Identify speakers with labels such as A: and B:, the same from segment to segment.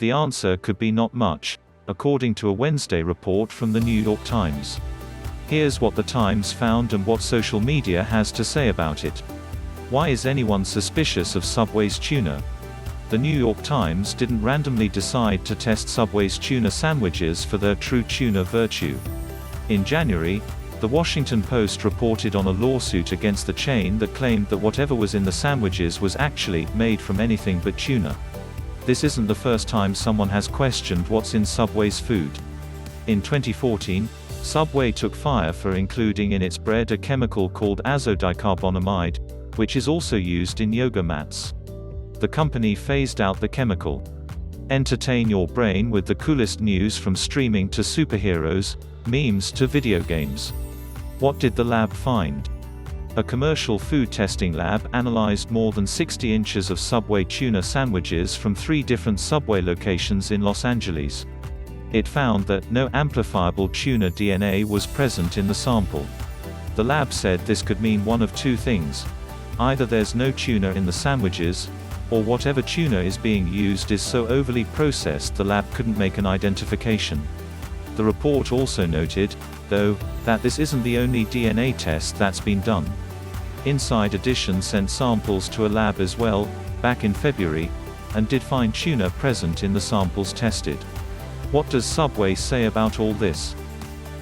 A: The answer could be not much, according to a Wednesday report from the New York Times. Here's what the Times found and what social media has to say about it. Why is anyone suspicious of Subway's tuna? The New York Times didn't randomly decide to test Subway's tuna sandwiches for their true tuna virtue. In January, The Washington Post reported on a lawsuit against the chain that claimed that whatever was in the sandwiches was actually made from anything but tuna. This isn't the first time someone has questioned what's in Subway's food. In 2014, Subway took fire for including in its bread a chemical called azodicarbonamide, which is also used in yoga mats. The company phased out the chemical. Entertain your brain with the coolest news from streaming to superheroes, memes to video games. What did the lab find? A commercial food testing lab analyzed more than 60 inches of Subway tuna sandwiches from 3 different Subway locations in Los Angeles. It found that no amplifiable tuna DNA was present in the sample. The lab said this could mean one of 2 things. Either there's no tuna in the sandwiches, or whatever tuna is being used is so overly processed the lab couldn't make an identification. The report also noted, though, that this isn't the only DNA test that's been done. Inside Edition sent samples to a lab as well, back in February, and did find tuna present in the samples tested. What does Subway say about all this?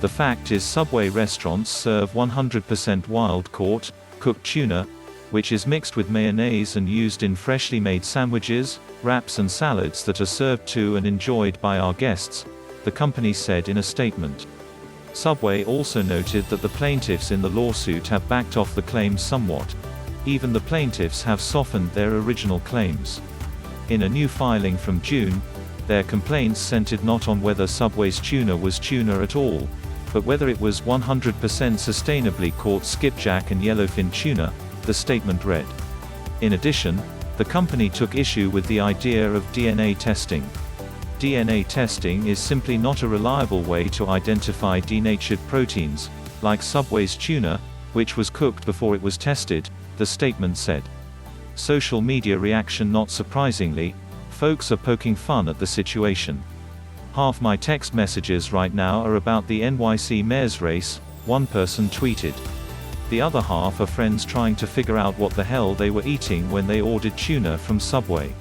A: The fact is Subway restaurants serve 100% wild-caught, cooked tuna, which is mixed with mayonnaise and used in freshly made sandwiches, wraps and salads that are served to and enjoyed by our guests, the company said in a statement. Subway also noted that the plaintiffs in the lawsuit have backed off the claims somewhat. Even the plaintiffs have softened their original claims. In a new filing from June, their complaints centered not on whether Subway's tuna was tuna at all, but whether it was 100% sustainably caught skipjack and yellowfin tuna, the statement read. In addition, the company took issue with the idea of DNA testing. DNA testing is simply not a reliable way to identify denatured proteins, like Subway's tuna, which was cooked before it was tested, the statement said. Social media reaction. Not surprisingly, folks are poking fun at the situation. Half my text messages right now are about the NYC mayor's race, one person tweeted. The other half are friends trying to figure out what the hell they were eating when they ordered tuna from Subway.